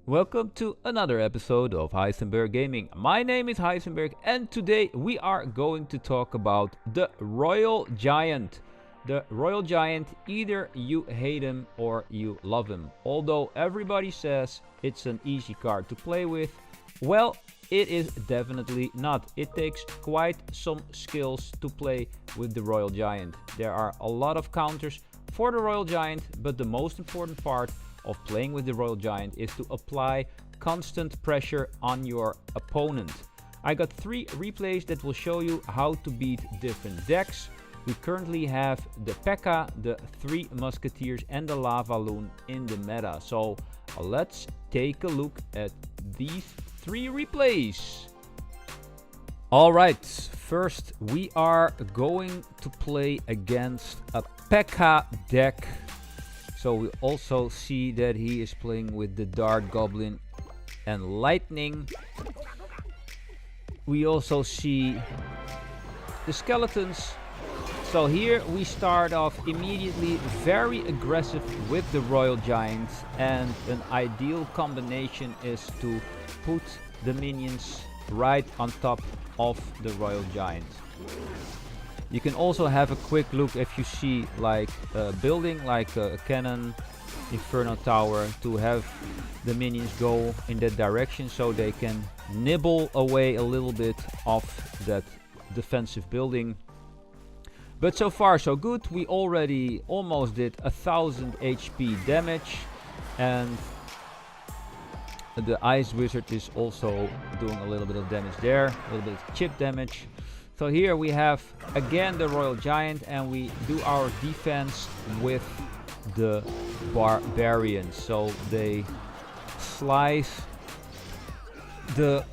Welcome to another episode of Heisenberg Gaming. My name is Heisenberg and today we are going to talk about the Royale Giant. The Royale Giant, either you hate him or you love him. Although everybody says it's an easy card to play with, well, it is definitely not. It takes quite some skills to play with the Royale Giant. There are a lot of counters for the Royale Giant, but the most important part of playing with the Royale Giant is to apply constant pressure on your opponent. I got 3 replays that will show you how to beat different decks. We currently have the P.E.K.K.A, the 3 Musketeers and the Lava Loon in the meta. So let's take a look at these 3 replays. Alright, first we are going to play against a P.E.K.K.A deck. So we also see that he is playing with the Dart Goblin and Lightning. We also see the skeletons. So here we start off immediately very aggressive with the Royale Giant, and an ideal combination is to put the minions right on top of the Royale Giant. You can also have a quick look if you see like a building like a cannon, Inferno Tower, to have the minions go in that direction so they can nibble away a little bit of that defensive building. But so far so good. We already almost did 1000 HP damage, and the Ice Wizard is also doing a little bit of damage there, a little bit of chip damage. So here we have again the Royale Giant, and we do our defense with the barbarians. So they slice the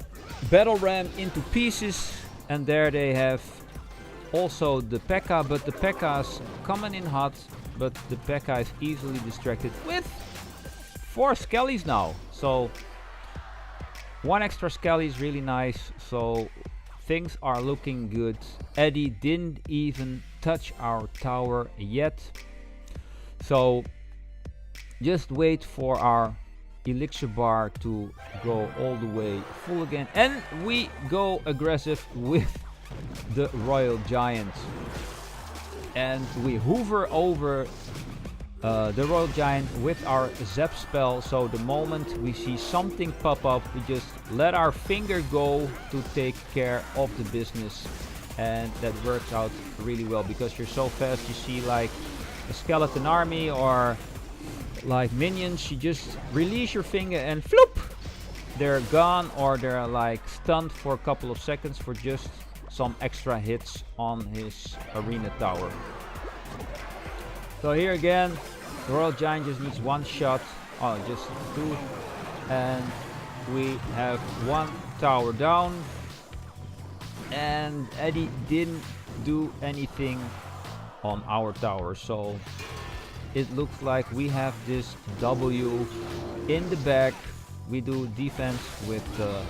battle ram into pieces, and there they have also the P.E.K.K.A, but the P.E.K.K.A's coming in hot, but the P.E.K.K.A is easily distracted with 4 skellies now. So 1 extra skelly is really nice. So things are looking good. Eddie didn't even touch our tower yet. So just wait for our elixir bar to go all the way full again. And we go aggressive with the Royale Giant. And we hover over the Royale Giant with our Zap spell. So the moment we see something pop up, we just let our finger go to take care of the business, and that works out really well because you're so fast. You see like a skeleton army or like minions, you just release your finger and floop, they're gone, or they're like stunned for a couple of seconds for just some extra hits on his arena tower. So here again, the Royale Giant just needs 1 shot, just 2, and we have 1 tower down, and Eddie didn't do anything on our tower, so it looks like we have this W in the back. We do defense with the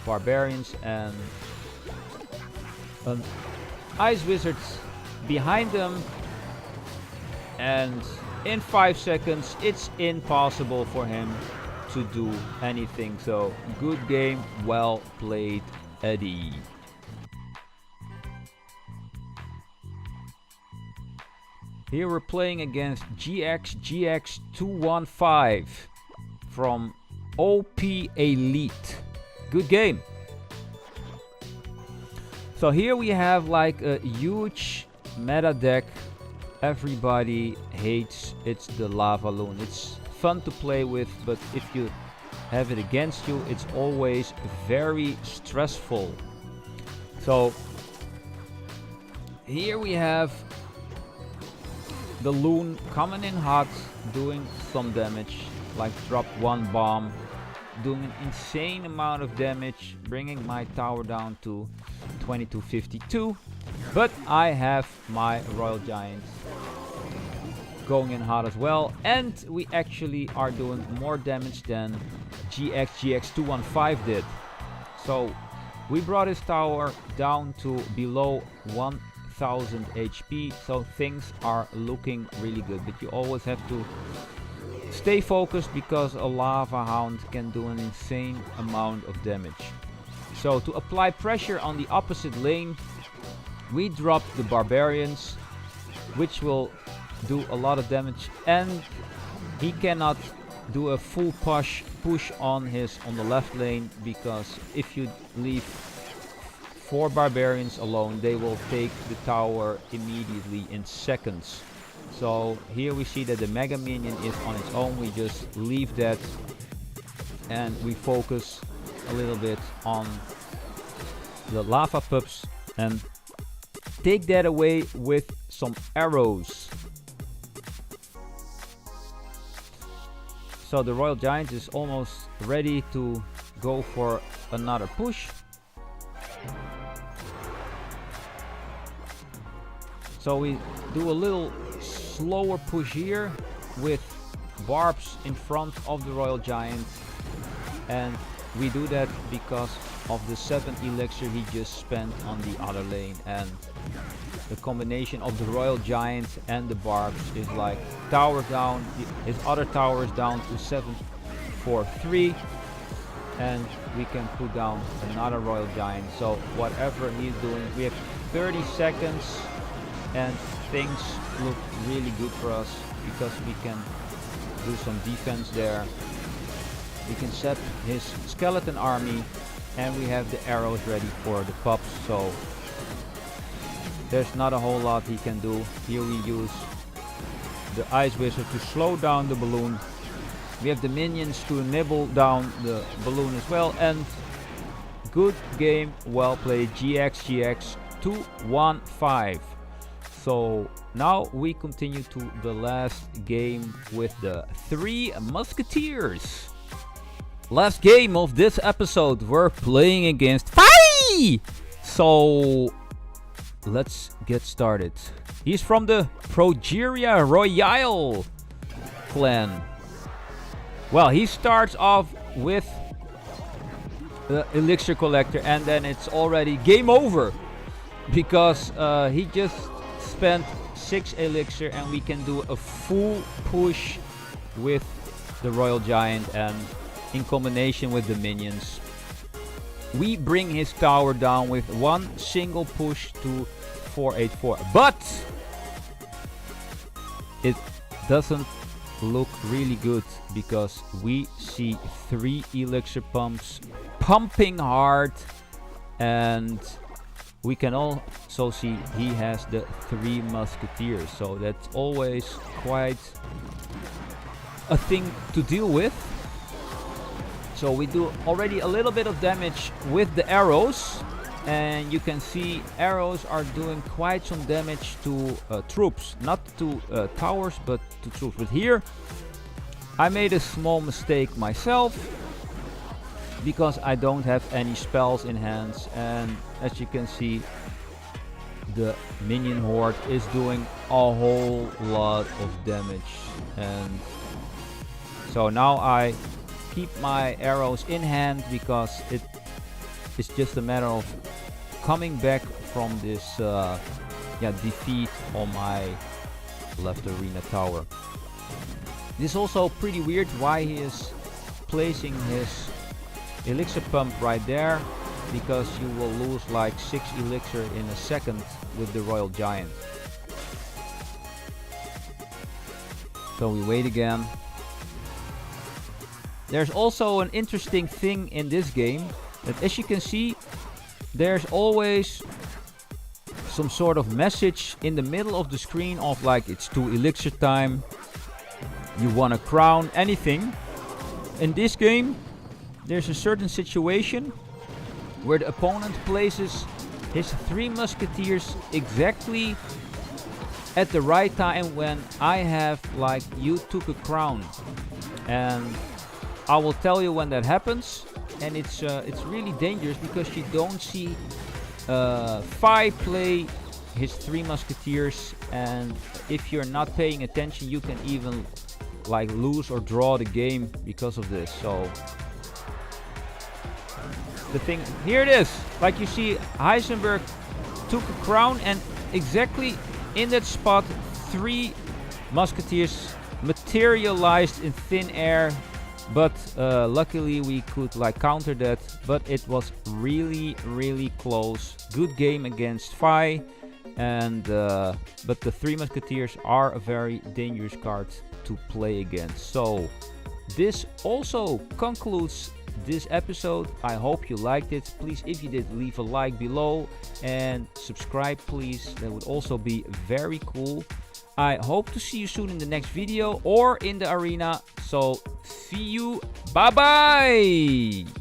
barbarians and an Ice Wizard behind them, and in 5 seconds it's impossible for him to do anything. So good game, well played, Eddie. Here we're playing against GX215 from OP Elite. Good game. So here we have like a huge meta deck. Everybody hates it's the Lava Loon. It's fun to play with, but if you have it against you, it's always very stressful. So here we have the Loon coming in hot, doing some damage, like drop 1 bomb, doing an insane amount of damage, bringing my tower down to 2252. But I have my Royale Giant going in hot as well, and we actually are doing more damage than GX215 did. So we brought his tower down to below 1000 HP, so things are looking really good. But you always have to stay focused because a lava hound can do an insane amount of damage. So to apply pressure on the opposite lane, we drop the barbarians, which will do a lot of damage, and he cannot do a full push on the left lane, because if you leave 4 barbarians alone, they will take the tower immediately in seconds. So here we see that the mega minion is on its own. We just leave that and we focus a little bit on the lava pups and take that away with some arrows. So the Royal Giant is almost ready to go for another push. So we do a little slower push here with barbs in front of the Royal Giant, and we do that because of the 7 elixir he just spent on the other lane, and the combination of the Royal Giant and the barbs is like tower down. His other tower is down to 743, and we can put down another Royal Giant. So whatever he's doing, we have 30 seconds and things look really good for us because we can do some defense there. We can set his skeleton army, and we have the arrows ready for the pups, so there's not a whole lot he can do. Here we use the ice wizard to slow down the balloon. We have the minions to nibble down the balloon as well, and good game, well played. GX 215. So now we continue to the last game with the 3 musketeers. Last game of this episode, we're playing against Fai! So let's get started. He's from the Progeria Royale clan. Well, he starts off with the elixir collector, and then it's already game over because he just spent 6 elixir, and we can do a full push with the Royal Giant, and in combination with the minions we bring his tower down with one single push to 484. But it doesn't look really good because we see 3 elixir pumps pumping hard, and we can also see he has the 3 musketeers, so that's always quite a thing to deal with. So we do already a little bit of damage with the arrows, and you can see arrows are doing quite some damage to troops, not to towers but to troops. But here I made a small mistake myself because I don't have any spells in hands, and as you can see the minion horde is doing a whole lot of damage, and so now I keep my arrows in hand because it is just a matter of coming back from this defeat on my left arena tower. This is also pretty weird why he is placing his elixir pump right there, because you will lose like 6 elixir in a second with the Royal Giant. So we wait again. There's also an interesting thing in this game, that as you can see there's always some sort of message in the middle of the screen of like it's 2 elixir time, you want a crown, anything. In this game there's a certain situation where the opponent places his 3 musketeers exactly at the right time when I have like you took a crown, and I will tell you when that happens. And it's really dangerous because you don't see Fai play his 3 musketeers, and if you're not paying attention you can even like lose or draw the game because of this. So the thing here, it is like you see Heisenberg took a crown, and exactly in that spot 3 musketeers materialized in thin air, but luckily we could like counter that, but it was really close. Good game against Fi, and but the Three Musketeers are a very dangerous card to play against. So this also concludes this episode. I hope you liked it. Please, if you did, leave a like below and subscribe please. That would also be very cool. I hope to see you soon in the next video or in the arena. So see you. Bye bye.